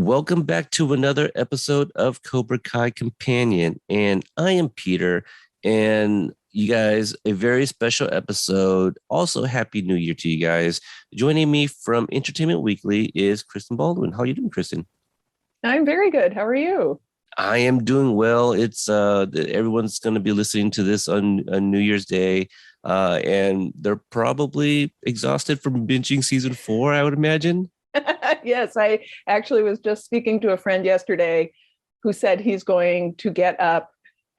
Welcome back to another episode of Cobra Kai Kompanion. And I am Peter. And you guys, a very special episode. Also, Happy New Year to you guys. Joining me from Entertainment Weekly is Kristen Baldwin. How are you doing, Kristen? I'm very good. How are you? I am doing well. It's everyone's going to be listening to this on New Year's Day. And they're probably exhausted from binging season 4, I would imagine. Yes, I actually was just speaking to a friend yesterday who said he's going to get up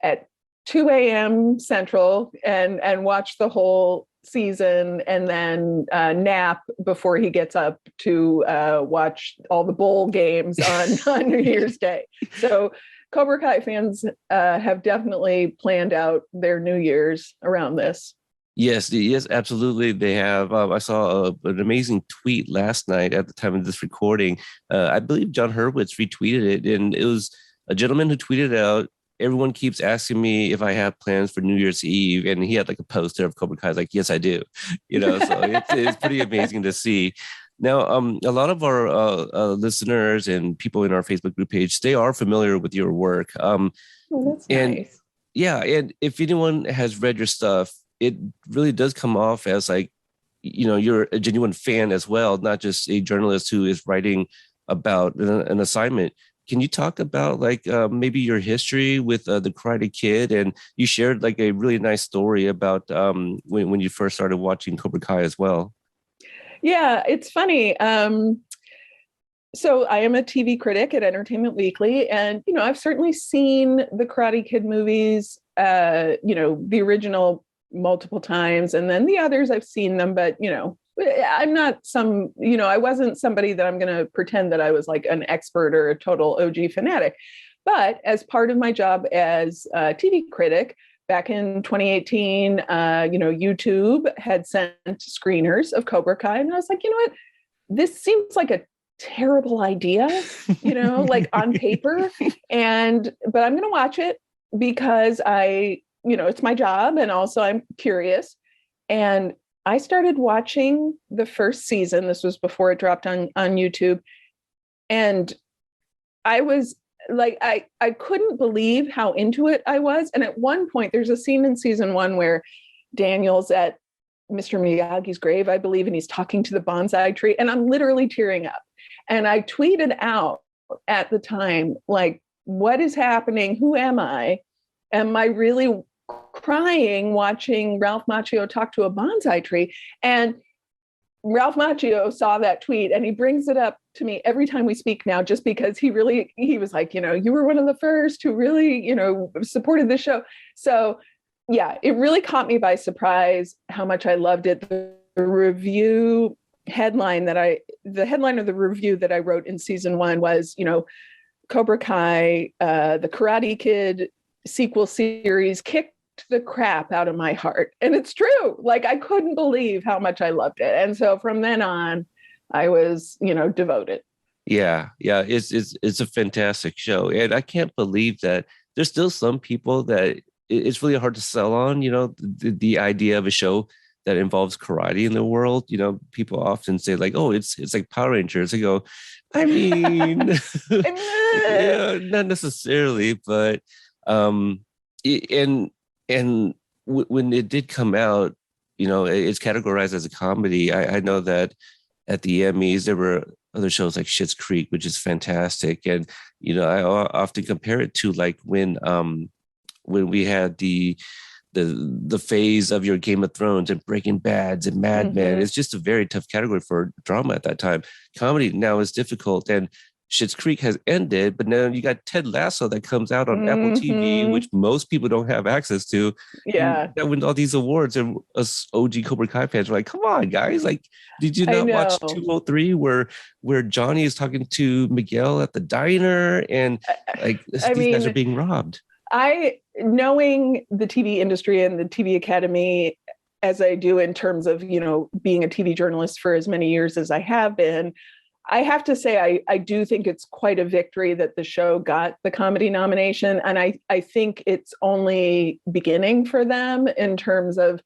at 2 a.m. Central and watch the whole season and then nap before he gets up to watch all the bowl games on New Year's Day. So Cobra Kai fans have definitely planned out their New Year's around this. Yes, absolutely. They have. I saw an amazing tweet last night at the time of this recording. I believe John Hurwitz retweeted it, and it was a gentleman who tweeted out, "Everyone keeps asking me if I have plans for New Year's Eve," and he had like a poster of Cobra Kai. Like, yes, I do. So it's pretty amazing to see. Now, a lot of our listeners and people in our Facebook group page, they are familiar with your work. That's nice. Yeah, and if anyone has read your stuff, it really does come off as like, you're a genuine fan as well, not just a journalist who is writing about an assignment. Can you talk about like maybe your history with the Karate Kid? And you shared like a really nice story about when you first started watching Cobra Kai as well. Yeah, it's funny. So I am a TV critic at Entertainment Weekly, and I've certainly seen the Karate Kid movies. The original multiple times, and then the others I've seen them, but I'm not I wasn't somebody that I'm going to pretend that I was like an expert or a total OG fanatic. But as part of my job as a TV critic back in 2018, YouTube had sent screeners of Cobra Kai, and I was like, this seems like a terrible idea, like on paper, but I'm going to watch it because it's my job. And also I'm curious. And I started watching the first season. This was before it dropped on YouTube. And I was like, I couldn't believe how into it I was. And at one point, there's a scene in season 1 where Daniel's at Mr. Miyagi's grave, I believe, and he's talking to the bonsai tree. And I'm literally tearing up. And I tweeted out at the time, like, what is happening? Who am I? Am I really crying watching Ralph Macchio talk to a bonsai tree? And Ralph Macchio saw that tweet and he brings it up to me every time we speak now, just because he was like, you were one of the first who really, supported this show. So yeah, it really caught me by surprise how much I loved it. The headline of the review that I wrote in season 1 was, Cobra Kai, the Karate Kid sequel series kicked the crap out of my heart. And it's true. Like, I couldn't believe how much I loved it. And so from then on, I was, devoted. Yeah. It's a fantastic show. And I can't believe that there's still some people that it's really hard to sell on, the idea of a show that involves karate in the world. People often say like, oh, it's like Power Rangers. I go, I mean, yeah, not necessarily, but when it did come out, it's categorized as a comedy. I know that at the Emmys there were other shows like Schitt's Creek, which is fantastic, and I often compare it to like when we had the phase of your Game of Thrones and Breaking Bads and Mad Men. It's just a very tough category for drama at that time. Comedy now is difficult, and Schitt's Creek has ended, but now you got Ted Lasso that comes out on Apple TV, which most people don't have access to. Yeah. And that wins all these awards. And us OG Cobra Kai fans are like, come on, guys. Like, did you not watch 203 where Johnny is talking to Miguel at the diner and like these guys are being robbed? Knowing the TV industry and the TV Academy as I do in terms of, being a TV journalist for as many years as I have been, I have to say, I do think it's quite a victory that the show got the comedy nomination. And I think it's only beginning for them in terms of,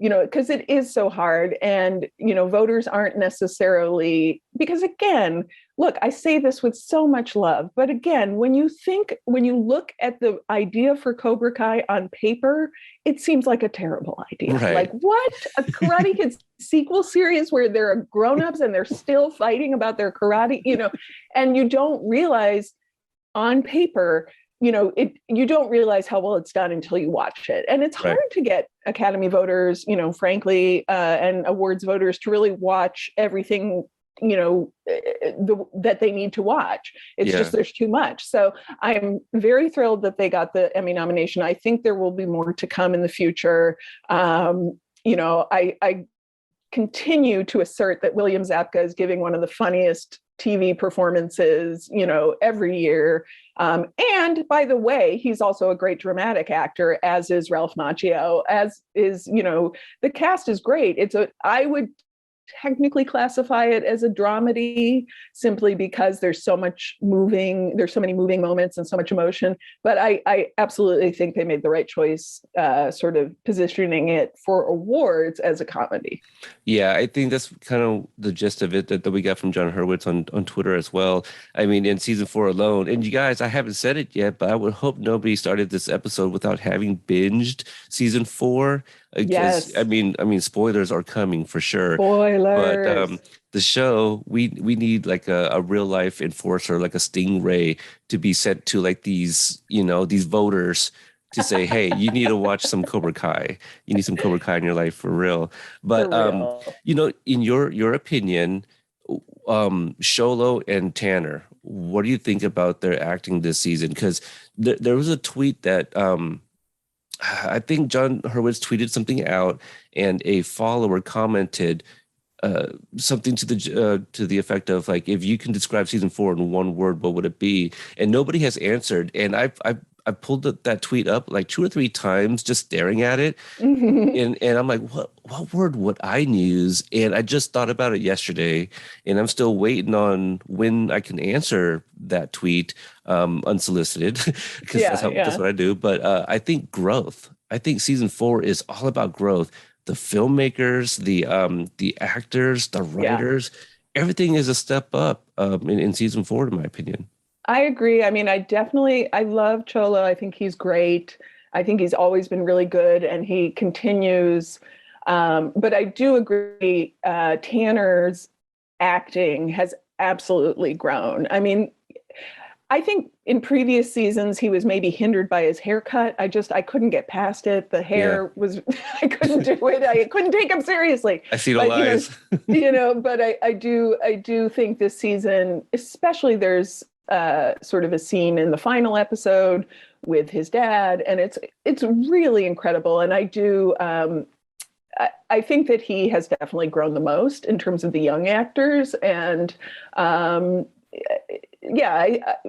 because it is so hard. And, voters aren't necessarily, because again, look, I say this with so much love, but again, when you look at the idea for Cobra Kai on paper, it seems like a terrible idea. Right. Like, what? A Karate Kid sequel series where they're grown-ups and they're still fighting about their karate, and you don't realize on paper, you don't realize how well it's done until you watch it. And it's hard to get Academy voters, frankly, and awards voters to really watch everything, that they need to watch. It's just, there's too much. So I'm very thrilled that they got the Emmy nomination. I think there will be more to come in the future. I continue to assert that William Zabka is giving one of the funniest TV performances, every year. And by the way, he's also a great dramatic actor, as is Ralph Macchio, as is, the cast is great. I would technically classify it as a dramedy simply because there's so many moving moments and so much emotion. But I absolutely think they made the right choice, sort of positioning it for awards as a comedy. Yeah, I think that's kind of the gist of it that we got from John Hurwitz on Twitter as well. I mean, in season 4 alone, and you guys, I haven't said it yet, but I would hope nobody started this episode without having binged season 4. Yes. I mean, spoilers are coming for sure. Spoilers. But the show, we need like a real life enforcer, like a stingray, to be sent to like these voters to say, hey, you need to watch some Cobra Kai. You need some Cobra Kai in your life for real. But in your opinion, Sholo and Tanner, what do you think about their acting this season? Because there was a tweet that I think John Hurwitz tweeted something out, and a follower commented something to the effect of like, if you can describe season 4 in one word, what would it be? And nobody has answered. And I pulled that tweet up like 2 or 3 times, just staring at it, and I'm like, what word would I use? And I just thought about it yesterday, and I'm still waiting on when I can answer that tweet unsolicited, because that's what I do. But I think growth. I think season 4 is all about growth. The filmmakers, the actors, the writers, everything is a step up in season 4, in my opinion. I agree. I mean, I love Cholo. I think he's great. I think he's always been really good, and he continues. But I do agree, Tanner's acting has absolutely grown. I mean, I think in previous seasons, he was maybe hindered by his haircut. I couldn't get past it. The hair was, I couldn't do it. I couldn't take him seriously. I see the lies. But I do think this season, especially, there's sort of a scene in the final episode with his dad, and it's really incredible. And I think that he has definitely grown the most in terms of the young actors. And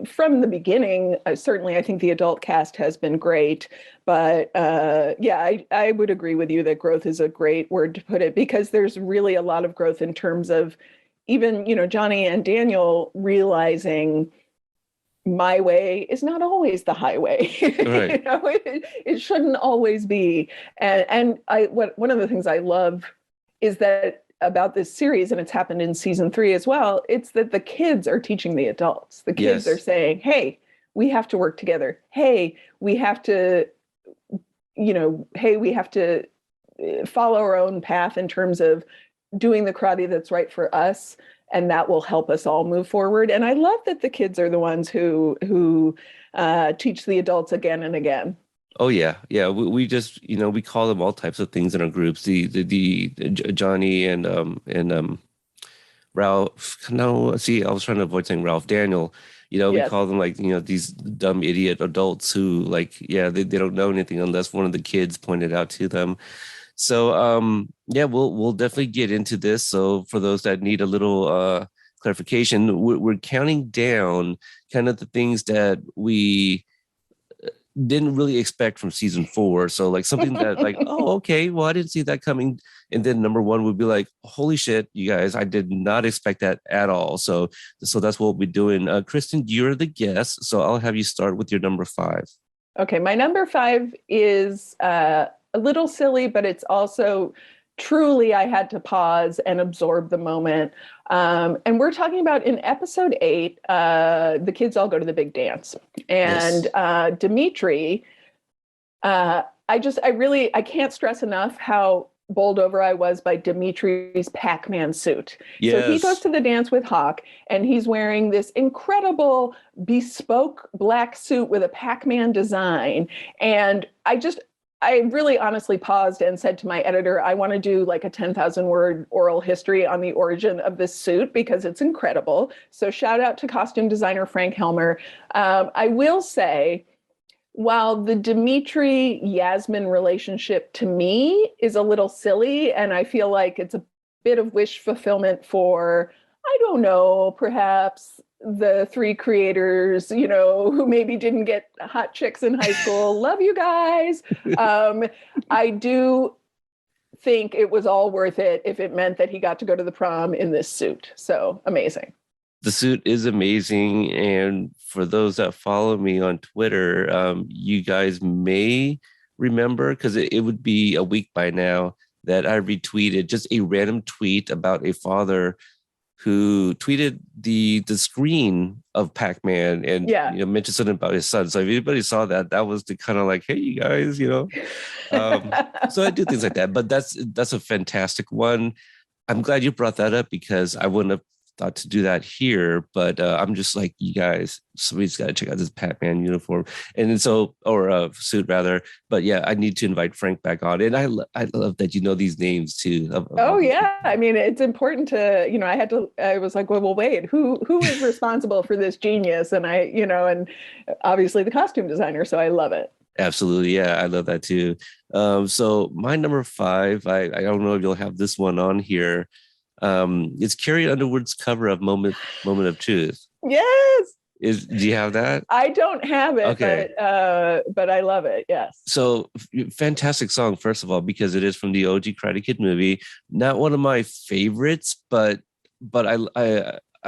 from the beginning, certainly I think the adult cast has been great. But I would agree with you that growth is a great word to put it, because there's really a lot of growth in terms of even, Johnny and Daniel realizing my way is not always the highway. Right. It shouldn't always be. And one of the things I love is that about this series, and it's happened in season 3 as well, it's that the kids are teaching the adults. The kids are saying, hey, we have to work together. Hey, we have to, follow our own path in terms of doing the karate that's right for us, and that will help us all move forward. And I love that the kids are the ones who teach the adults again and again. Oh yeah. We just we call them all types of things in our groups. The Johnny and Ralph. No, see, I was trying to avoid saying Ralph. Daniel. We call them like these dumb idiot adults who they don't know anything unless one of the kids pointed out to them. So we'll definitely get into this. So for those that need a little clarification, we're counting down kind of the things that we didn't really expect from season 4. So like something that like, oh, okay, well, I didn't see that coming. And then number 1 would be like, holy shit, you guys, I did not expect that at all. So that's what we'll be doing. Kristen, you're the guest, so I'll have you start with your number 5. Okay, my number 5 is a little silly, but it's also truly, I had to pause and absorb the moment. And we're talking about in episode 8, the kids all go to the big dance. And Yes. Dimitri, I can't stress enough how bowled over I was by Dimitri's Pacman suit. So he goes Yes. to the dance with Hawk, and he's wearing this incredible bespoke black suit with a Pac-Man design. And I really honestly paused and said to my editor, I want to do like a 10,000 word oral history on the origin of this suit because it's incredible. So shout out to costume designer Frank Helmer. I will say, while the Dimitri Yasmin relationship to me is a little silly, and I feel like it's a bit of wish fulfillment for, I don't know, perhaps the 3 creators, who maybe didn't get hot chicks in high school. Love you guys. I do think it was all worth it if it meant that he got to go to the prom in this suit. So amazing. The suit is amazing. And for those that follow me on Twitter, you guys may remember, because it would be a week by now, that I retweeted just a random tweet about a father who tweeted the screen of Pac-Man and mentioned something about his son. So if anybody saw that, that was the kind of like, hey, you guys, so I do things like that. But that's a fantastic one. I'm glad you brought that up because I wouldn't have thought to do that here, but I'm just like, you guys, somebody's got to check out this Pacman uniform, and so, or suit rather. But yeah, I need to invite Frank back on, and I love that these names too. Oh yeah, I mean, it's important to, I was like, well, wait, who is responsible for this genius? And and obviously the costume designer. So I love it. Absolutely, yeah, I love that too. So my number 5, I don't know if you'll have this one on here. It's Carrie Underwood's cover of Moment of Truth. Yes. Do you have that? I don't have it, okay. but I love it. Yes. So fantastic song, first of all, because it is from the OG Karate Kid movie. Not one of my favorites, but I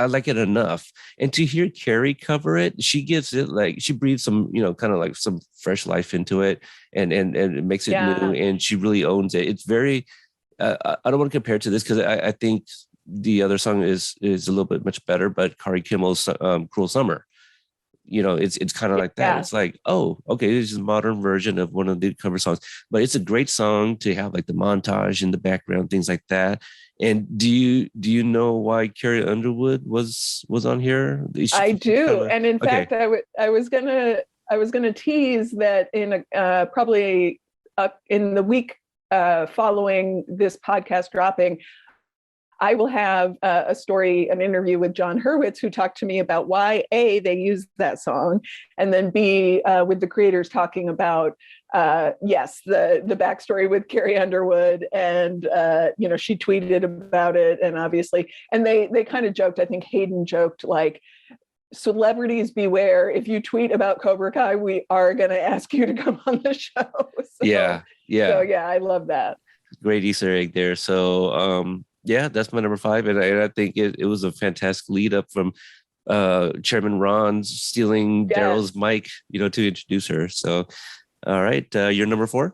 like it enough. And to hear Carrie cover it, she gives it she breathes some, kind of like some fresh life into it, and it makes it new, and she really owns it. It's very. I don't want to compare it to this because I think the other song is a little bit much better, but Kari Kimmel's Cruel Summer, it's kind of like that. It's like, oh, okay, this is a modern version of one of the cover songs, but it's a great song to have like the montage in the background, things like that. And do you know why Carrie Underwood was on here? I do. And in fact, I was gonna tease that in probably in the week following this podcast dropping, I will have an interview with John Hurwitz, who talked to me about why A, they used that song, and then B, with the creators talking about, the backstory with Carrie Underwood, and she tweeted about it, and obviously, and they kind of joked. I think Hayden joked like, celebrities beware, if you tweet about Cobra Kai, we are going to ask you to come on the show. So I love that. Great Easter egg there. So that's my number 5, and I think it was a fantastic lead up from Chairman Ron stealing Daryl's mic, to introduce her. So all right, your number 4.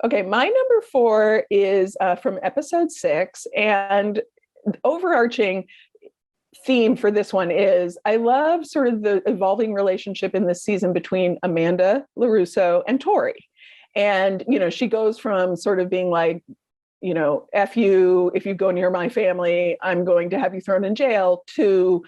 Okay, my number 4 is from episode 6, and overarching theme for this one is I love sort of the evolving relationship in this season between Amanda LaRusso and Tori. And, she goes from sort of being like, F you, if you go near my family, I'm going to have you thrown in jail, to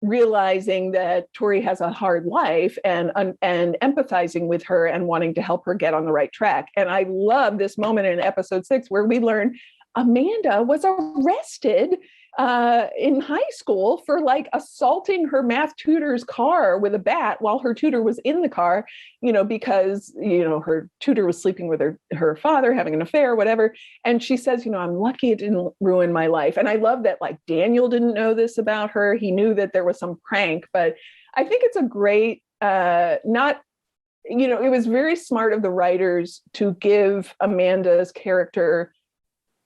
realizing that Tori has a hard life and empathizing with her and wanting to help her get on the right track. And I love this moment in episode 6 where we learn Amanda was arrested in high school for like assaulting her math tutor's car with a bat while her tutor was in the car, because, her tutor was sleeping with her father, having an affair, whatever. And she says, I'm lucky it didn't ruin my life. And I love that, like, Daniel didn't know this about her. He knew that there was some prank, but I think it's a great, it was very smart of the writers to give Amanda's character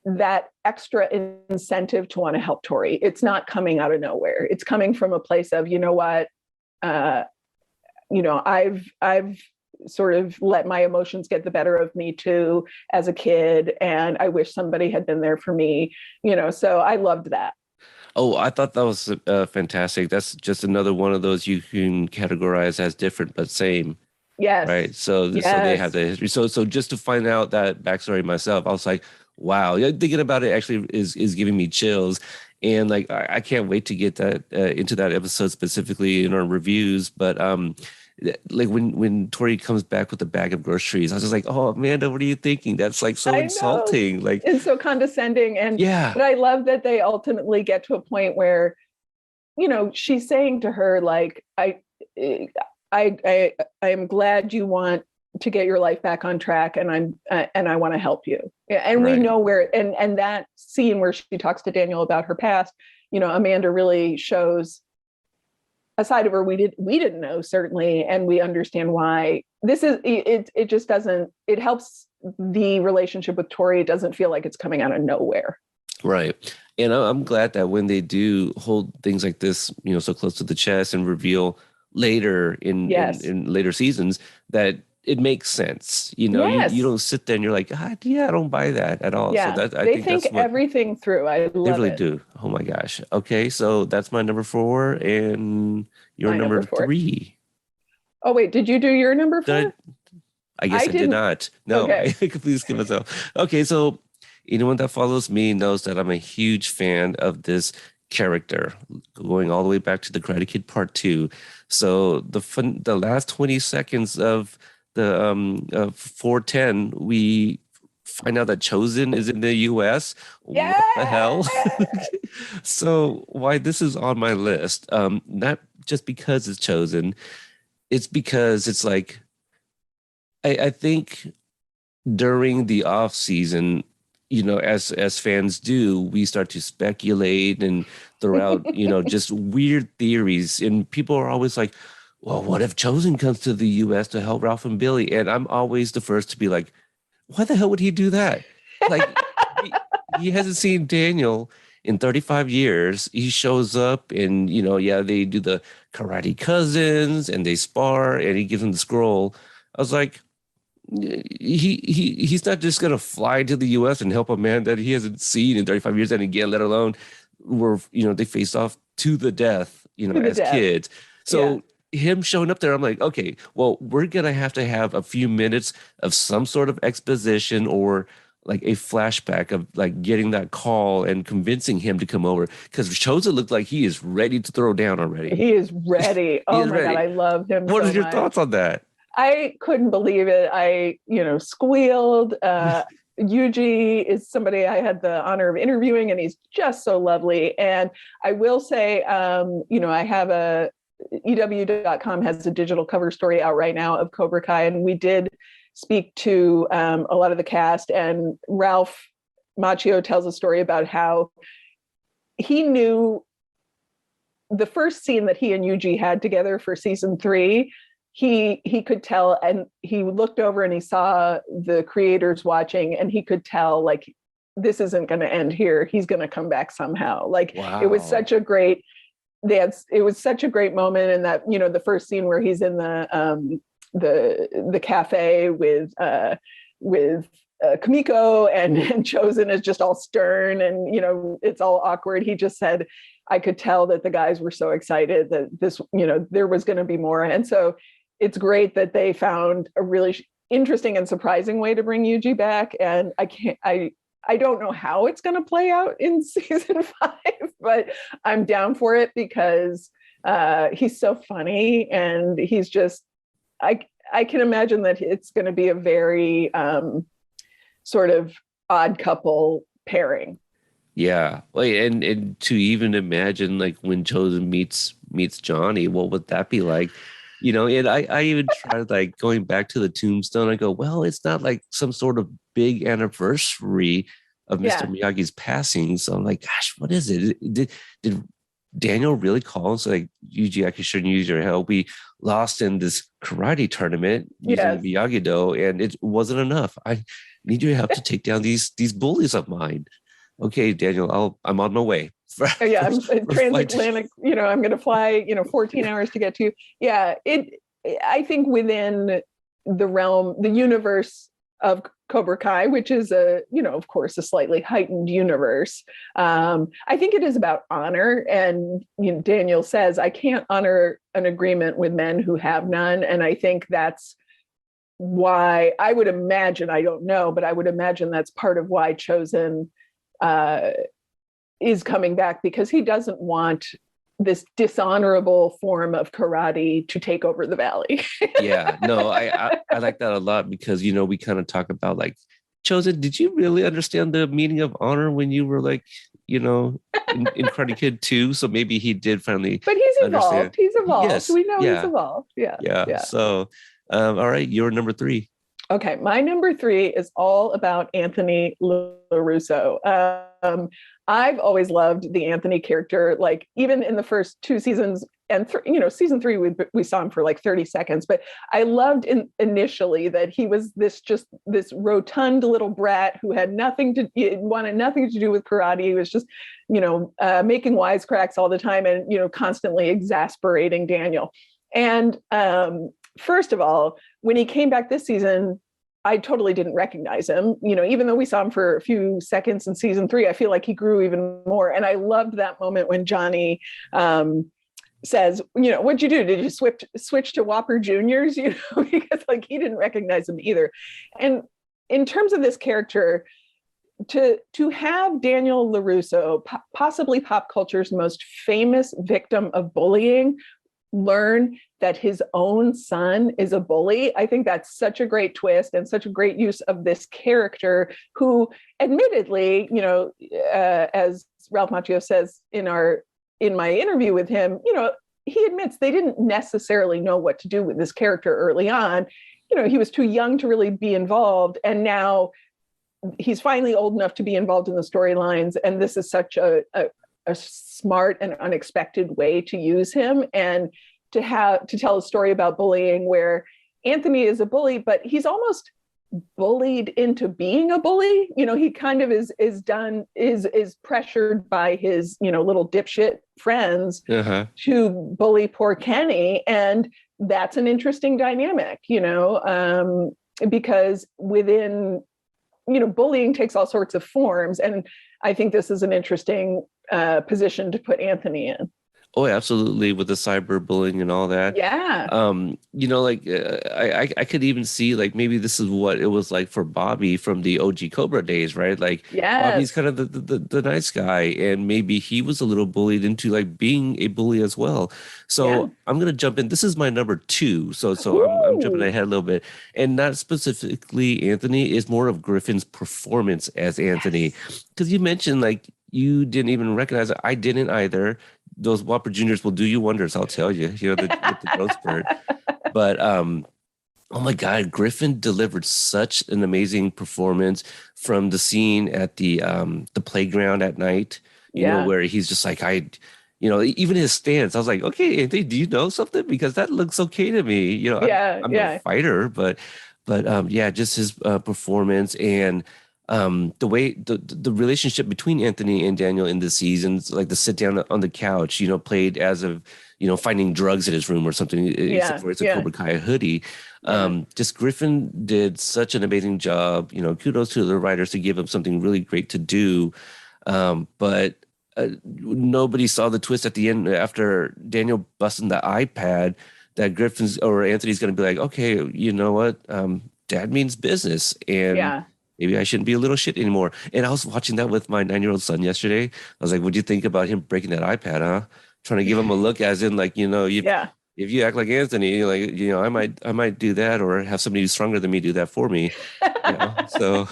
that extra incentive to want to help Tori. It's not coming out of nowhere. It's coming from a place of, I've sort of let my emotions get the better of me too as a kid. And I wish somebody had been there for me, so I loved that. Oh, I thought that was fantastic. That's just another one of those you can categorize as different but same, Yes. right? So they have Yes. the history. So just to find out that backstory myself, I was like, wow. Yeah, thinking about it actually is giving me chills, and like I can't wait to get that into that episode specifically in our reviews. But like when Tori comes back with a bag of groceries, I was just like, oh, Amanda, what are you thinking? That's like so I know. insulting. Like, It's so condescending. yeah, But I love that they ultimately get to a point where, she's saying to her, like, I am glad you want to get your life back on track, and I want to help you. And we right. know where, and that scene where she talks to Daniel about her past, Amanda really shows a side of her we didn't know, certainly, and we understand why. This is it. It just doesn't. It helps the relationship with Tori. It doesn't feel like it's coming out of nowhere. Right. And I'm glad that when they do hold things like this, so close to the chest and reveal later in later seasons, that it makes sense. You don't sit there and you're like, yeah, I don't buy that at all. Yeah. So that I They think think that's what everything through. I they love really it. do. Oh my gosh. Okay, so that's my number 4, and your My number number 4. 3. Oh, wait, did you do your number Did 4? I guess I did didn't. not. No, Okay. I completely skipped myself. Okay, so anyone that follows me knows that I'm a huge fan of this character, going all the way back to the Karate Kid Part 2. So the last 20 seconds of the 410, we find out that Chosen is in the US. Yeah. What the hell? So why this is on my list, not just because it's Chosen, it's because it's like I think during the off season, as fans do, we start to speculate and throw out, just weird theories. And people are always like, well, what if Chosen comes to the US to help Ralph and Billy? And I'm always the first to be like, why the hell would he do that? Like, he hasn't seen Daniel in 35 years. He shows up and, they do the karate cousins and they spar and he gives him the scroll. I was like, he's not just gonna fly to the US and help a man that he hasn't seen in 35 years, and again, let alone where they faced off to the death, as kids. So him showing up there, I'm like, okay, well, we're gonna have to have a few minutes of some sort of exposition or like a flashback of like getting that call and convincing him to come over, because Chosen looked like he is ready to throw down already. He is ready. Oh my God, I love him. What so are your much. thoughts on that? I couldn't believe it. I, squealed. Yuji is somebody I had the honor of interviewing, and he's just so lovely. And I will say, I have EW.com has a digital cover story out right now of Cobra Kai, and we did speak to a lot of the cast. And Ralph Macchio tells a story about how he knew the first scene that he and Yuji had together for season 3. He could tell, and he looked over and he saw the creators watching, and he could tell, like, this isn't going to end here. He's going to come back somehow. Like, wow. It was such a great moment. And that, the first scene where he's in the cafe with Kamiko, and Chosen is just all stern, and it's all awkward. He just said, I could tell that the guys were so excited that this, there was going to be more. And so it's great that they found a really interesting and surprising way to bring Yuji back. And I don't know how it's going to play out in season 5, but I'm down for it because he's so funny, and he's just, I can imagine that it's going to be a very sort of odd couple pairing. Yeah, like, and to even imagine like when Chosen meets Johnny, what would that be like? And I even tried like going back to the tombstone. I go, well, it's not like some sort of big anniversary of Mr. Miyagi's passing. So I'm like, gosh, what is it? Did Daniel really call and say, like, Yuji, I shouldn't use your help? We lost in this karate tournament using Miyagi-Do, and it wasn't enough. I need your help to take down these bullies of mine. Okay, Daniel, I'm on my way. I'm transatlantic, I'm going to fly, 14 hours to get to. Yeah, I think within the realm, the universe of Cobra Kai, which is of course, a slightly heightened universe. I think it is about honor. And Daniel says, I can't honor an agreement with men who have none. And I think that's why, I would imagine, I don't know, but I would imagine that's part of why Chosen is coming back, because he doesn't want this dishonorable form of karate to take over the valley. Yeah, no, I like that a lot, because we kind of talk about like, Chosen, did you really understand the meaning of honor when you were like, in Karate Kid 2? So maybe he did finally. But he's evolved. Understand. He's evolved. Yes, We know yeah. he's evolved. Yeah. So, all right, you're number 3. Okay, my number 3 is all about Anthony LaRusso. I've always loved the Anthony character, like even in the first 2 seasons, and season 3 we saw him for like 30 seconds, but I loved initially that he was this rotund little brat who wanted nothing to do with karate. He was just making wisecracks all the time, and constantly exasperating Daniel. And first of all, when he came back this season, I totally didn't recognize him. Even though we saw him for a few seconds in season 3, I feel like he grew even more. And I loved that moment when Johnny says, what'd you do? Did you switch to Whopper Juniors? Because like he didn't recognize him either. And in terms of this character, to have Daniel LaRusso, possibly pop culture's most famous victim of bullying, learn that his own son is a bully. I think that's such a great twist and such a great use of this character who, admittedly, as Ralph Macchio says in my interview with him, he admits they didn't necessarily know what to do with this character early on. He was too young to really be involved. And now he's finally old enough to be involved in the storylines. And this is such a smart and unexpected way to use him, and to tell a story about bullying where Anthony is a bully, but he's almost bullied into being a bully. He kind of is pressured by his little dipshit friends to bully poor Kenny, and that's an interesting dynamic. Because within bullying takes all sorts of forms, and I think this is an interesting position to put Anthony in. Oh, absolutely, with the cyberbullying and all that. Yeah. I could even see like maybe this is what it was like for Bobby from the OG Cobra days, right? Like Bobby's kind of the nice guy, and maybe he was a little bullied into like being a bully as well. So I'm gonna jump in. This is my number 2. So I'm jumping ahead a little bit, and not specifically Anthony, is more of Griffin's performance as Anthony, because you mentioned like you didn't even recognize it. I didn't either. Those Whopper Juniors will do you wonders, I'll tell you. With the growth spurt. But oh my God, Griffin delivered such an amazing performance from the scene at the playground at night. Where he's just like even his stance. I was like, okay, Anthony, do you know something? Because that looks okay to me. I'm no fighter, but just his performance and. The way the relationship between Anthony and Daniel in the seasons, like the sit down on the couch, played as of finding drugs in his room or something, except for it's a Cobra Kai hoodie. Just Griffin did such an amazing job. Kudos to the writers to give him something really great to do. But nobody saw the twist at the end after Daniel busting the iPad that Griffin's or Anthony's going to be like, okay, you know what? Dad means business, and maybe I shouldn't be a little shit anymore. And I was watching that with my 9-year-old son yesterday. I was like, what'd you think about him breaking that iPad, huh? Trying to give him a look as in like, if you act like Anthony, like, I might do that, or have somebody who's stronger than me do that for me. So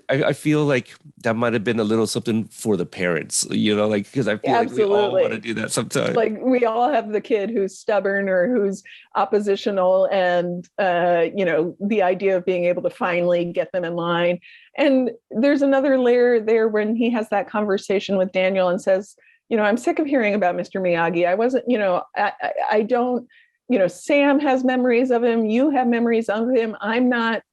I feel like that might have been a little something for the parents, because I feel like we all want to do that sometimes. Like we all have the kid who's stubborn or who's oppositional, and the idea of being able to finally get them in line. And there's another layer there when he has that conversation with Daniel and says, I'm sick of hearing about Mr. Miyagi. I wasn't, I don't. Sam has memories of him. You have memories of him. I'm not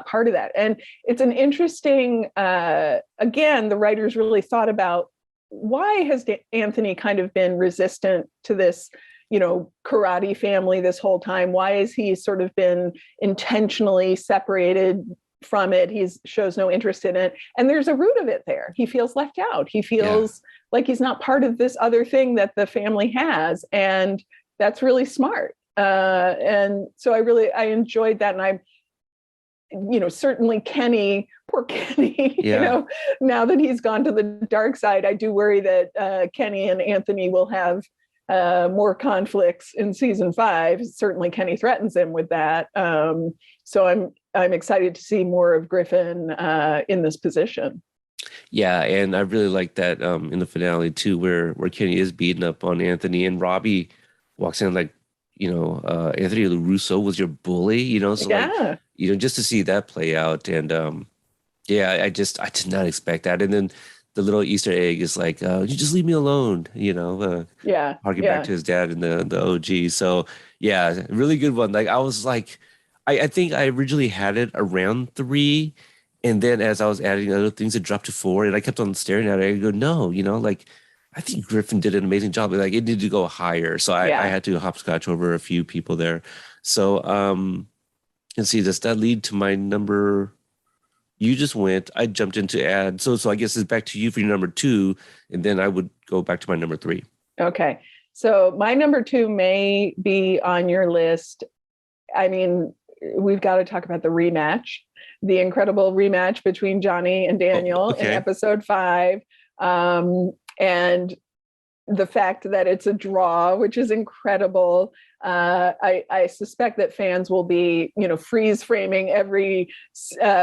part of that. And it's an interesting, again, the writers really thought about why has Anthony kind of been resistant to this, karate family this whole time? Why has he sort of been intentionally separated from it? He shows no interest in it. And there's a root of it there. He feels left out. He feels like he's not part of this other thing that the family has. And that's really smart. And so I enjoyed that. And certainly Kenny, poor Kenny, now that he's gone to the dark side, I do worry that Kenny and Anthony will have more conflicts in season 5. Certainly Kenny threatens him with that. So I'm excited to see more of Griffin in this position. Yeah, and I really like that in the finale too, where Kenny is beating up on Anthony, and Robbie walks in like, Anthony LaRusso was your bully, so like, just to see that play out. And I did not expect that. And then the little Easter egg is like, you just leave me alone, harking back to his dad in the OG. So yeah, really good one. Like I was like, I think I originally had it around 3, and then as I was adding other things, it dropped to 4, and I kept on staring at it. I go, no, like I think Griffin did an amazing job. Like it needed to go higher, so I had to hopscotch over a few people there. So let's see, does that lead to my number? You just went. I jumped in to add. So I guess it's back to you for your number 2, and then I would go back to my number 3. Okay, so my number 2 may be on your list. I mean, we've got to talk about the rematch, the incredible rematch between Johnny and Daniel in episode 5. And the fact that it's a draw, which is incredible. I suspect that fans will be, freeze framing every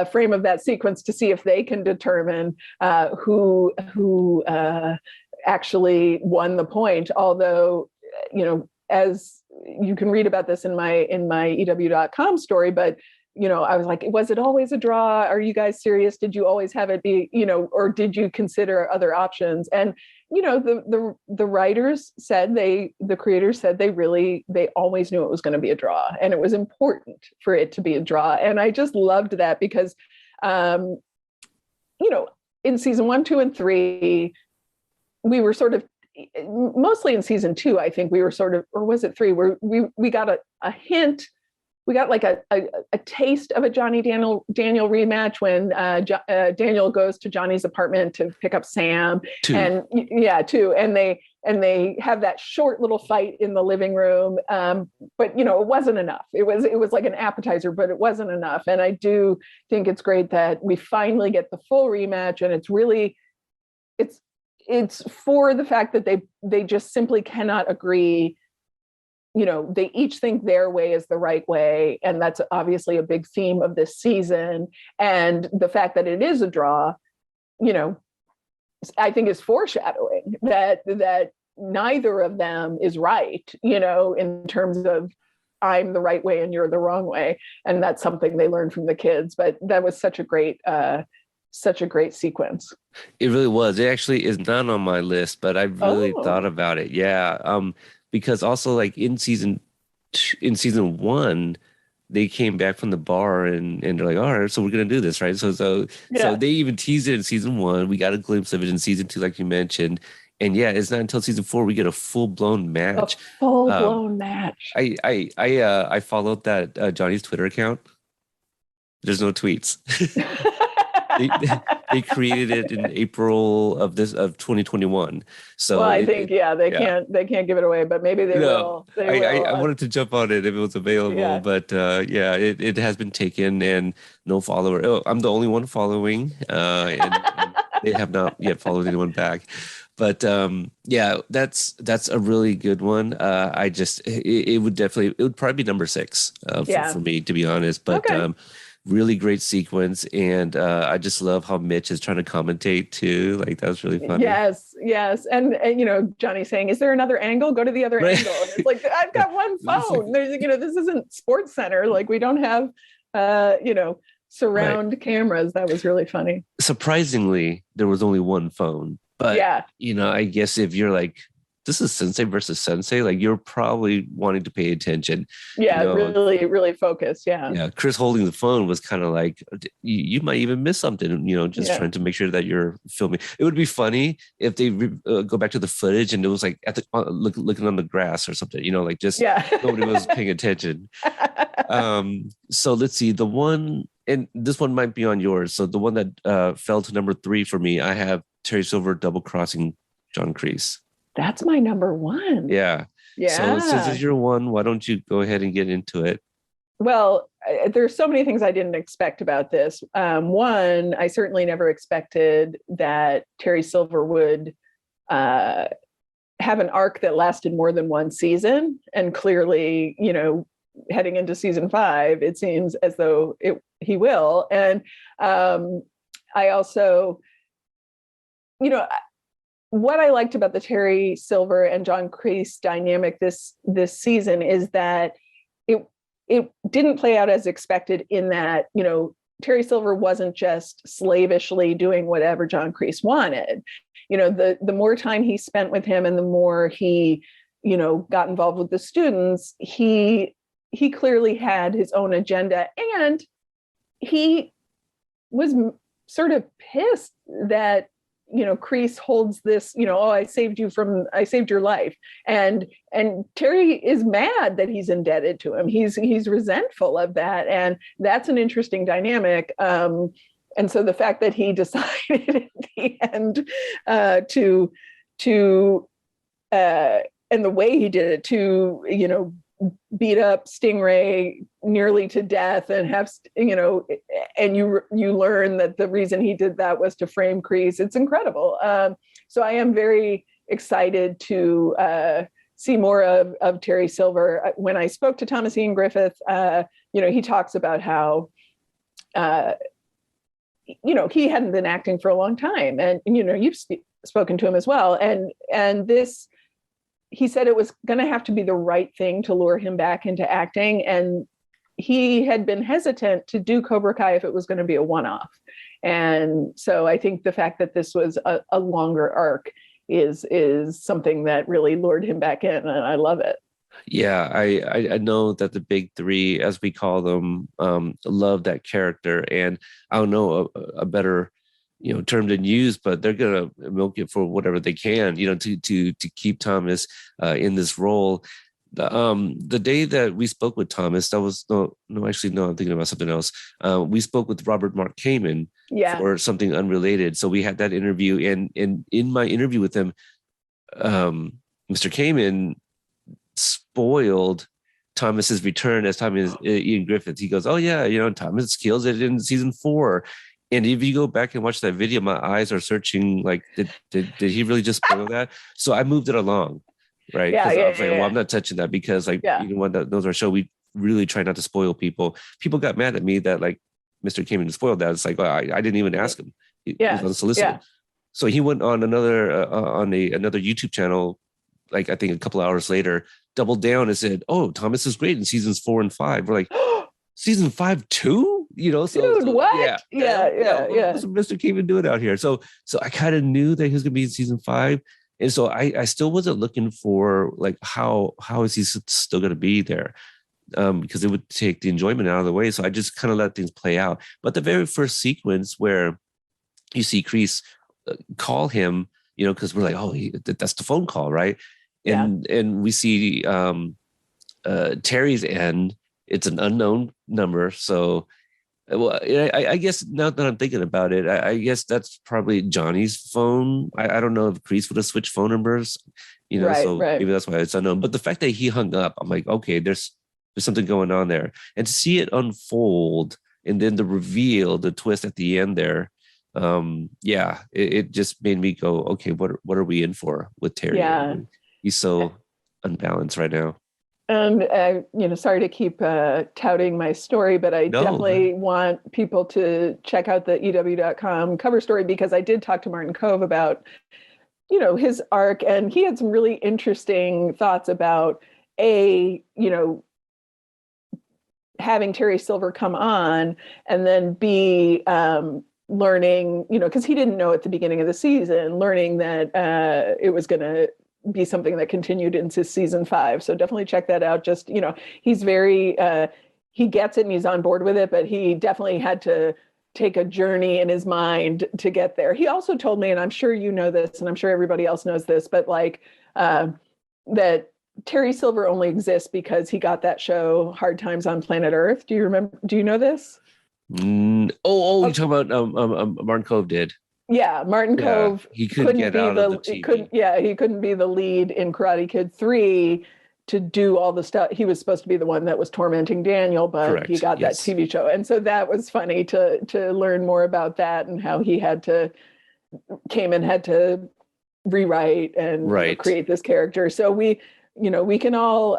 frame of that sequence to see if they can determine who actually won the point. Although, as you can read about this in my EW.com story, but I was like, was it always a draw? Are you guys serious? Did you always have it be, or did you consider other options? And, the writers said the creators said they always knew it was going to be a draw, and it was important for it to be a draw. And I just loved that because, in season 1, 2, and 3, we were sort of, mostly in season 2, I think we were sort of, or was it 3, where we got a hint. We got like a taste of a Johnny Daniel rematch when Daniel goes to Johnny's apartment to pick up Sam. 2. And 2. And they have that short little fight in the living room. But it wasn't enough. It was like an appetizer, but it wasn't enough. And I do think it's great that we finally get the full rematch, and it's for the fact that they just simply cannot agree. They each think their way is the right way. And that's obviously a big theme of this season. And the fact that it is a draw, I think is foreshadowing that neither of them is right, in terms of I'm the right way and you're the wrong way. And that's something they learned from the kids. But that was such a great sequence. It really was. It actually is not on my list, but I really thought about it. Yeah. Because also like in season 1, they came back from the bar and they're like, all right, so we're going to do this, right? So they even teased it in season 1. We got a glimpse of it in season 2, like you mentioned. And yeah, it's not until season 4 we get a full-blown match. A full-blown match. I followed that Johnny's Twitter account. There's no tweets. They created it in April of 2021. So I think they can't give it away, but maybe they will. I wanted to jump on it if it was available, but it has been taken and no follower. Oh, I'm the only one following, and they have not yet followed anyone back. But that's a really good one. It would probably be number 6 for me, to be honest. But really great sequence, and I just love how Mitch is trying to commentate too. Like that was really funny. Yes, and Johnny saying, "Is there another angle? Go to the other angle." And it's like, I've got one phone. There's this isn't Sports Center. Like we don't have surround cameras. That was really funny. Surprisingly, there was only one phone. But I guess if you're like this is sensei versus sensei. Like, you're probably wanting to pay attention. Yeah, really, really focus. Yeah. Yeah. Chris holding the phone was kind of like, you might even miss something, just trying to make sure that you're filming. It would be funny if they go back to the footage and it was like at the looking on the grass or something, like just nobody was paying attention. So let's see, the one, and this one might be on yours. So the one that fell to number 3 for me, I have Terry Silver double crossing John Kreese. That's my number 1. Yeah. So since it's your one, why don't you go ahead and get into it? Well, there's so many things I didn't expect about this. One, I certainly never expected that Terry Silver would have an arc that lasted more than one season. And clearly, heading into season 5, it seems as though he will. And I also, what I liked about the Terry Silver and John Kreese dynamic this season is that it didn't play out as expected, in that, Terry Silver wasn't just slavishly doing whatever John Kreese wanted. The more time he spent with him and the more he, got involved with the students, he clearly had his own agenda, and he was sort of pissed that Kreese holds this, I saved your life. And Terry is mad that he's indebted to him. He's resentful of that. And that's an interesting dynamic. And so the fact that he decided at the end and the way he did it to, beat up Stingray nearly to death and have, and you learn that the reason he did that was to frame Kreese. It's incredible. So I am very excited to see more of Terry Silver. When I spoke to Thomas Ian Griffith, he talks about how, he hadn't been acting for a long time, and, you've spoken to him as well. And this, he said it was going to have to be the right thing to lure him back into acting. And he had been hesitant to do Cobra Kai if it was going to be a one-off. And so I think the fact that this was a longer arc is something that really lured him back in. And I love it. Yeah, I know that the big 3, as we call them, love that character. And I don't know a better term than use, but they're gonna milk it for whatever they can, to keep Thomas in this role. The day that we spoke with Thomas, that was I'm thinking about something else. We spoke with Robert Mark Kamen for something unrelated. So we had that interview, and in my interview with him, Mr. Kamen spoiled Thomas's return as Thomas Ian Griffith. He goes, "Oh yeah, Thomas kills it in season 4." And if you go back and watch that video, my eyes are searching, like, did he really just spoil that? So I moved it along, right? Because I was like, well, I'm not touching that, because when that knows our show, we really try not to spoil people. People got mad at me that, like, Mr. Kamen spoiled that. It's like, well, I didn't even ask him. He was unsolicited. Yeah. So he went on another YouTube channel, like, I think a couple of hours later, doubled down and said, "Oh, Thomas is great in seasons 4 and 5." We're like, season 5 too? Dude, what? Yeah. What's Mr. Kamen doing out here? So I kind of knew that he was going to be in season 5, and so I still wasn't looking for, like, how is he still going to be there, because it would take the enjoyment out of the way. So I just kind of let things play out. But the very first sequence where you see Kreese call him, because we're like, oh, that's the phone call, right? And we see Terry's end. It's an unknown number, so. Well, I guess now that I'm thinking about it, I guess that's probably Johnny's phone. I don't know if Kreese would have switched phone numbers, so maybe that's why it's unknown. But the fact that he hung up, I'm like, okay, there's something going on there. And to see it unfold, and then the reveal, the twist at the end there, it just made me go, okay, what are we in for with Terry? Yeah. He's so unbalanced right now. And, sorry to keep touting my story, but I definitely want people to check out the EW.com cover story, because I did talk to Martin Kove about, his arc, and he had some really interesting thoughts about having Terry Silver come on, and then B, learning, because he didn't know at the beginning of the season, learning that it was going to be something that continued into season 5. So definitely check that out. Just, he's very, he gets it and he's on board with it, but he definitely had to take a journey in his mind to get there. He also told me, and I'm sure you know this, and I'm sure everybody else knows this, but like that Terry Silver only exists because he got that show Hard Times on Planet Earth. Do you know this? You're talking about Martin Cove did. Yeah, Martin Cove. He couldn't get out of the TV. He couldn't be the lead in Karate Kid 3 to do all the stuff. He was supposed to be the one that was tormenting Daniel, but Correct. He got that TV show. And so that was funny to learn more about that and how he had to rewrite and create this character. So we can all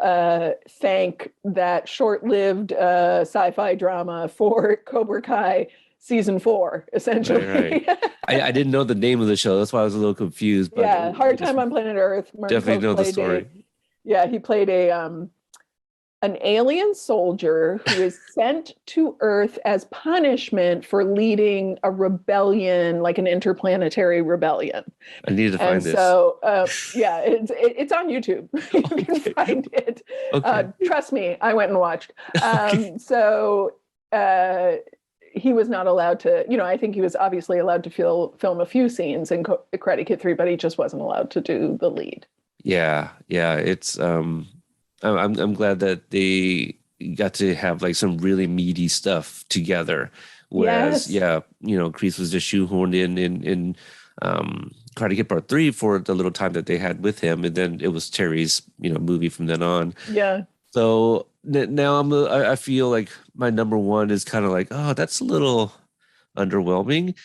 thank that short-lived sci-fi drama for Cobra Kai season 4, essentially. Right. I didn't know the name of the show. That's why I was a little confused. But yeah, Hard Time on Planet Earth. Martin definitely know the story. He played an alien soldier who is sent to Earth as punishment for leading a rebellion, like an interplanetary rebellion. I need to find this. So, it's on YouTube. You can find it. Okay. Trust me, I went and watched. So he was not allowed to, I think he was obviously allowed to film a few scenes in Karate Kid 3, but he just wasn't allowed to do the lead. Yeah. It's I'm glad that they got to have like some really meaty stuff together. Whereas, Kreese was just shoehorned in Karate Kid Part 3 for the little time that they had with him, and then it was Terry's movie from then on. Yeah. So now I feel like my number one is kind of like, oh, that's a little underwhelming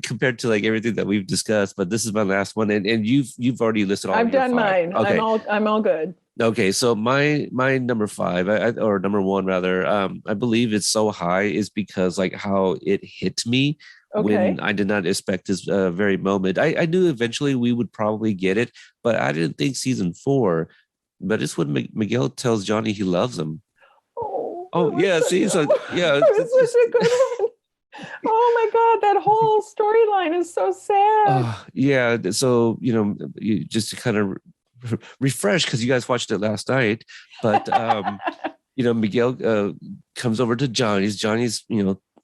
compared to like everything that we've discussed. But this is my last one, and you've already listed all. I've done 5. mine. Okay. I'm all good. Okay, so my number 5, or number 1 rather, I believe it's so high is because like how it hit me when I did not expect this very moment. I knew eventually we would probably get it, but I didn't think season 4. But it's when Miguel tells Johnny he loves him. Oh yeah, see, so yeah, it was such a good one. Oh my God, that whole storyline is so sad. Yeah, so you just to kind of refresh because you guys watched it last night, but Miguel comes over to Johnny's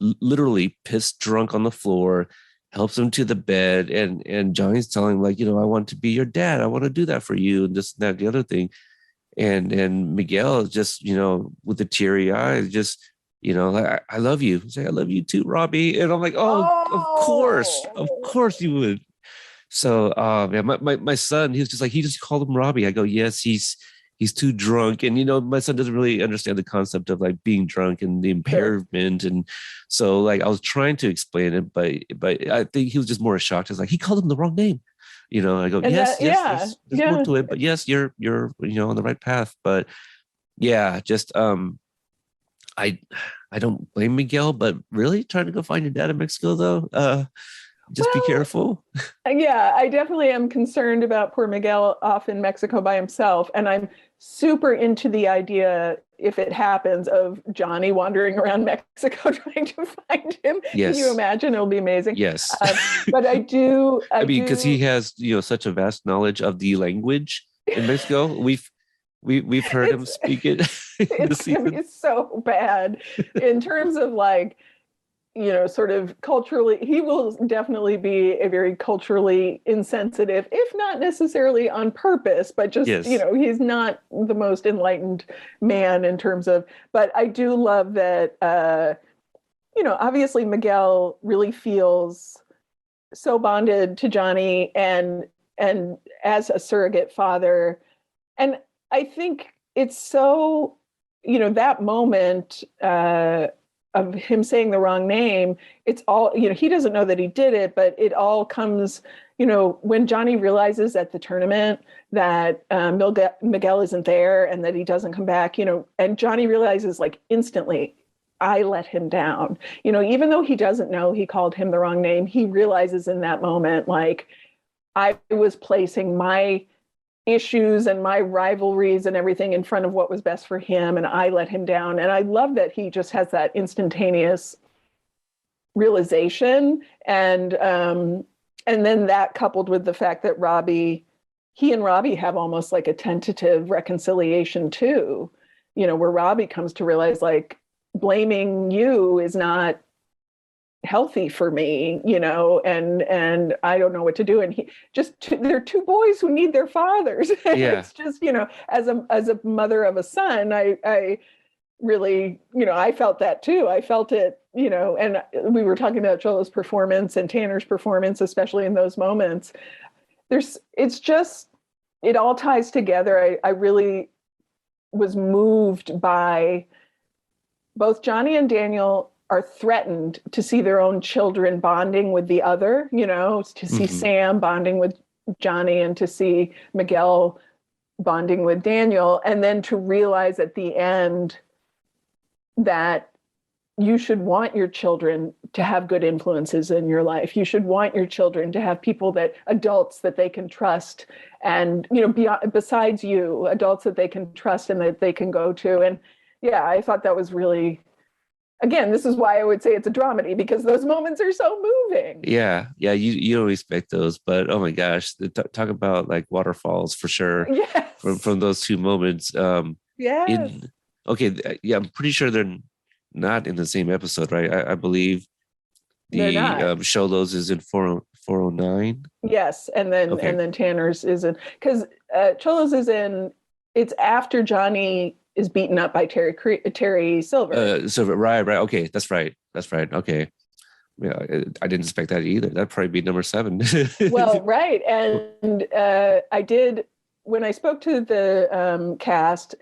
literally pissed drunk on the floor, helps him to the bed, and Johnny's telling him like, I want to be your dad, I want to do that for you, and this and that, the other thing, and Miguel just with the teary eyes just like, I love you. He's like, I love you too, Robbie. And I'm like, of course you would. So, man, my son, he was just like, he just called him Robbie. I go, yes, he's too drunk. And, my son doesn't really understand the concept of like being drunk and the impairment. Sure. And so like, I was trying to explain it, but I think he was just more shocked. It's like, he called him the wrong name. I go, yes, there's more to it, but yes, you're on the right path. But yeah, just, I don't blame Miguel, but really trying to go find your dad in Mexico though. Just be careful. Yeah, I definitely am concerned about poor Miguel off in Mexico by himself. And I'm super into the idea, if it happens, of Johnny wandering around Mexico trying to find him. Yes. Can you imagine? It'll be amazing. Yes. But I do. I mean, because he has, such a vast knowledge of the language in Mexico. We've heard him speak it. It's going to be so bad in terms of like, sort of culturally, he will definitely be a very culturally insensitive, if not necessarily on purpose, but just, he's not the most enlightened man in terms of, but I do love that, obviously Miguel really feels so bonded to Johnny and as a surrogate father. And I think it's so, that moment, of him saying the wrong name, it's all, he doesn't know that he did it, but it all comes, when Johnny realizes at the tournament that Miguel isn't there and that he doesn't come back, and Johnny realizes like instantly, I let him down, even though he doesn't know he called him the wrong name, he realizes in that moment, like I was placing my issues and my rivalries and everything in front of what was best for him, and I let him down. And I love that he just has that instantaneous realization, and then that coupled with the fact that Robbie he and Robbie have almost like a tentative reconciliation too, where Robbie comes to realize like blaming you is not healthy for me, and I don't know what to do. And they're two boys who need their fathers. Yeah. It's just, as a mother of a son, I really, I felt that too. I felt it, and we were talking about Cholo's performance and Tanner's performance, especially in those moments. It all ties together. I really was moved by both Johnny and Daniel are threatened to see their own children bonding with the other, to see Sam bonding with Johnny and to see Miguel bonding with Daniel, and then to realize at the end that you should want your children to have good influences in your life. You should want your children to have adults that they can trust, and, besides you, adults that they can trust and that they can go to. And yeah, I thought that was really, again, this is why I would say it's a dramedy, because those moments are so moving. Yeah. You don't expect those, but oh my gosh, talk about like waterfalls for sure. Yes. From those two moments. Yes. I'm pretty sure they're not in the same episode, right? I believe the Sholos is in 409. Yes, and then Tanner's is in, because Cholos is in. It's after Johnny is beaten up by Terry Silver. Silver, right. Okay, that's right. Okay, yeah, I didn't expect that either. That'd probably be number 7. Well, right, and I did when I spoke to the cast.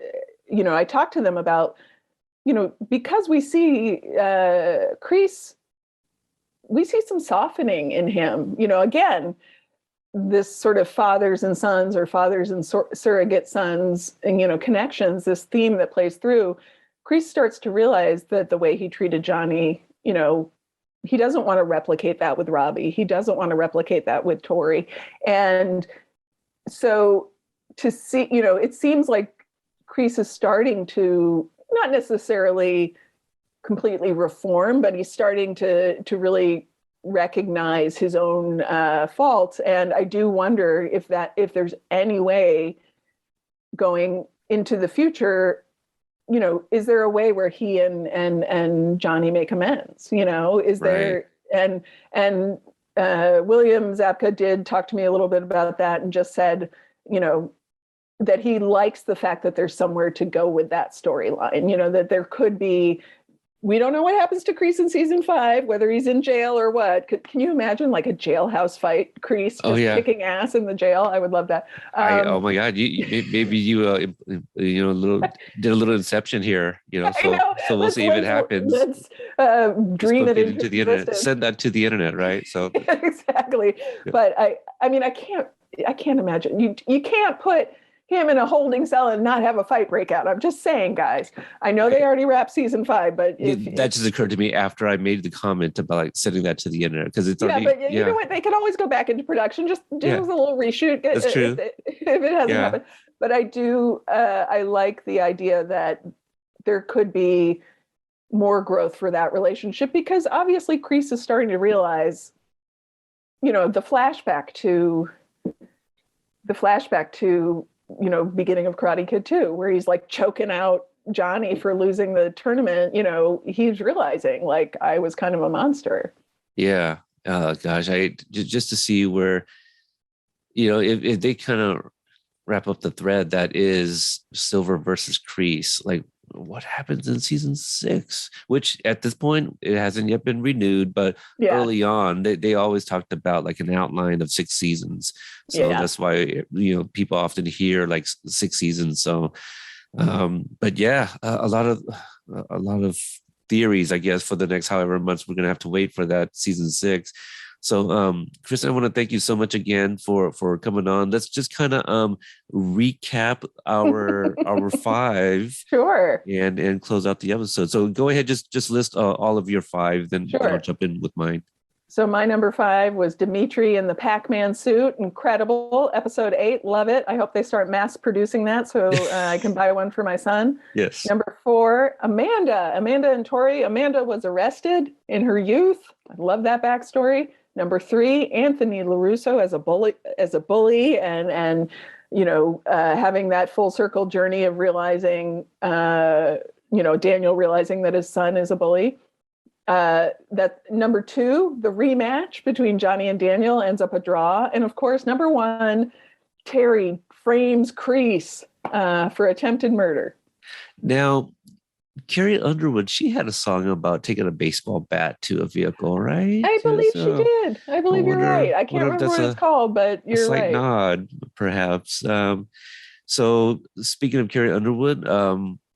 I talked to them about, because we see Kreese, we see some softening in him. Again, this sort of fathers and sons, or fathers and surrogate sons, and connections. This theme that plays through. Kreese starts to realize that the way he treated Johnny, he doesn't want to replicate that with Robbie. He doesn't want to replicate that with Tori, and so to see, it seems like Kreese is starting to not necessarily completely reform, but he's starting to really recognize his own faults. And I do wonder if there's any way going into the future, is there a way where he and Johnny make amends? Is there, and William Zabka did talk to me a little bit about that and just said, that he likes the fact that there's somewhere to go with that storyline, that there could be, we don't know what happens to Kreese in season 5, whether he's in jail or what. Can you imagine like a jailhouse fight, Kreese just kicking ass in the jail? I would love that. Oh my God, maybe you did a little inception here, so we'll see if it happens. Let's dream it into the internet. Send that to the internet, right? So exactly. But I can't imagine. You can't put him in a holding cell and not have a fight break out. I'm just saying, guys. I know they already wrapped season 5, but that just occurred to me after I made the comment about like sending that to the internet, because it's already, but you know what? They can always go back into production. Just do a little reshoot. That's true. If it hasn't happened. But I do. I like the idea that there could be more growth for that relationship, because obviously Kreese is starting to realize, the flashback to beginning of Karate Kid 2, where he's like choking out Johnny for losing the tournament. He's realizing like I was kind of a monster. Yeah. Gosh, I just to see where, if they kind of wrap up the thread that is Silver versus Kreese, like what happens in season 6, which at this point it hasn't yet been renewed, but early on they always talked about like an outline of 6 seasons. So that's why, people often hear like 6 seasons. So, but a lot of theories, I guess, for the next however months we're going to have to wait for that season 6. So, Kristen, I want to thank you so much again for coming on. Let's just kind of recap our 5, sure, and close out the episode. So, go ahead, just list all of your 5, then I'll jump in with mine. So my number 5 was Dimitri in the Pacman Suit. Incredible. Episode 8. Love it. I hope they start mass producing that so I can buy one for my son. Yes. Number 4, Amanda. Amanda and Tori. Amanda was arrested in her youth. I love that backstory. Number 3, Anthony LaRusso as a bully and having that full circle journey of realizing, Daniel realizing that his son is a bully. That number 2, the rematch between Johnny and Daniel ends up a draw. And of course, number 1, Terry frames Kreese for attempted murder. Now, Carrie Underwood, she had a song about taking a baseball bat to a vehicle, right? I believe she did. I believe you're right. I can't remember what it's called, but you're right. A slight nod, perhaps. So speaking of Carrie Underwood,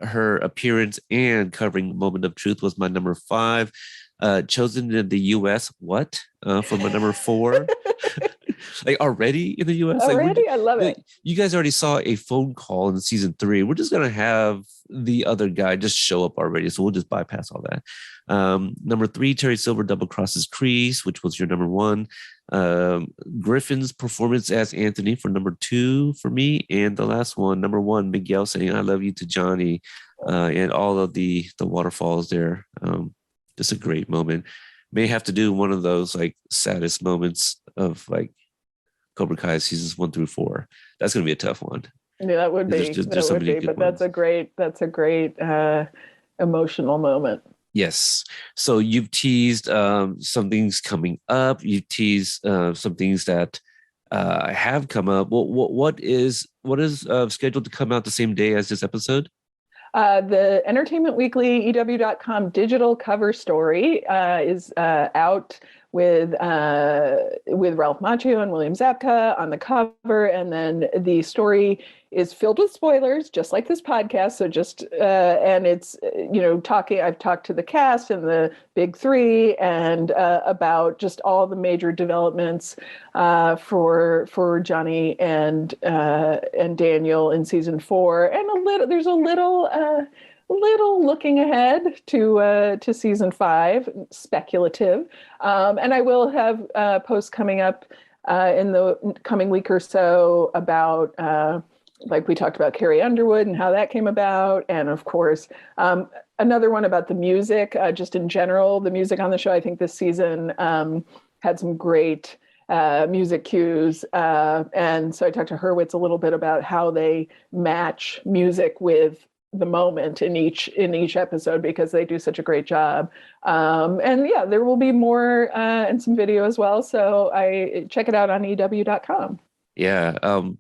her appearance and covering Moment of Truth was my number 5. Chosen in the U.S. For my number 4. Like already in the U.S. Already, I love it. You guys already saw a phone call in season 3. We're just gonna have the other guy just show up already, so we'll just bypass all that. Number 3, Terry Silver double crosses Kreese, which was your number 1. Griffin's performance as Anthony for number 2 for me, and the last one, number 1, Miguel saying "I love you" to Johnny, and all of the waterfalls there. Just a great moment. May have to do one of those like saddest moments of like Cobra Kai seasons 1 through 4. That's going to be a tough one. Yeah, that would be. But that's a great emotional moment. Yes. So you've teased some things coming up. You've teased some things that have come up. What is scheduled to come out the same day as this episode? The Entertainment Weekly EW.com digital cover story is out with Ralph Macchio and William Zabka on the cover, and then the story is filled with spoilers, just like this podcast. So and it's I've talked to the cast and the big 3 and about just all the major developments for Johnny and Daniel in season 4, and there's a little looking ahead to season 5, speculative. And I will have posts coming up in the coming week or so about, like we talked about Carrie Underwood and how that came about. And of course, another one about the music, just in general, the music on the show. I think this season had some great music cues. And so I talked to Hurwitz a little bit about how they match music with the moment in each episode, because they do such a great job. And yeah, there will be more and some video as well. So I check it out on EW.com. Yeah,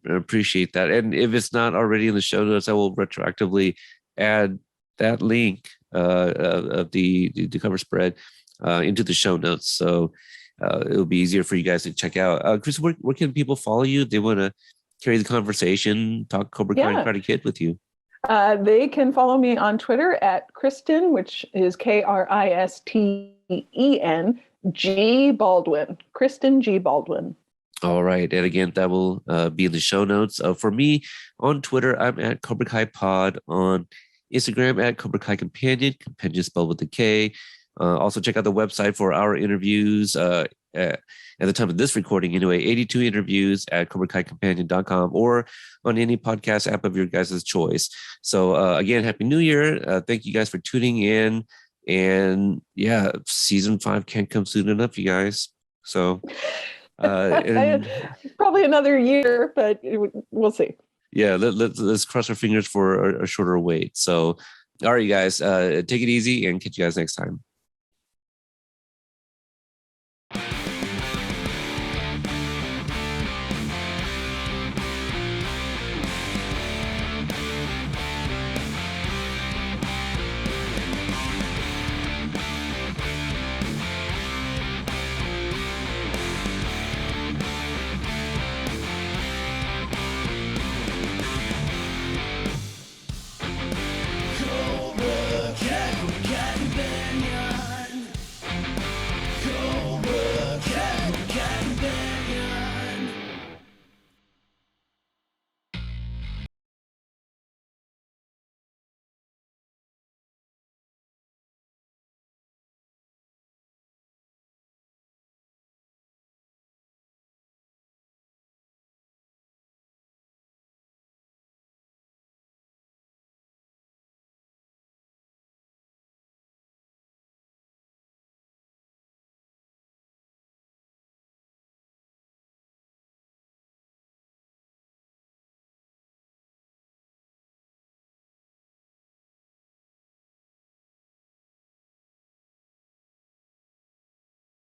appreciate that. And if it's not already in the show notes, I will retroactively add that link of the cover spread into the show notes. So it'll be easier for you guys to check out. Chris, where can people follow you? They want to carry the conversation, talk Cobra Kai and Karate Kid with you. They can follow me on Twitter at Kristen, which is Kristen G Baldwin. Kristen G Baldwin. All right. And again, that will be in the show notes. For me, on Twitter, I'm at Cobra Kai Pod. On Instagram, at Cobra Kai Companion spelled with a K. Also, check out the website for our interviews. At the time of this recording, anyway, 82 interviews at CobraKaiCompanion.com or on any podcast app of your guys' choice. So again, Happy New Year. Thank you guys for tuning in. And yeah, season 5 can't come soon enough, you guys. So probably another year, but we'll see. Yeah, let's cross our fingers for a shorter wait. So, all right, you guys, take it easy and catch you guys next time.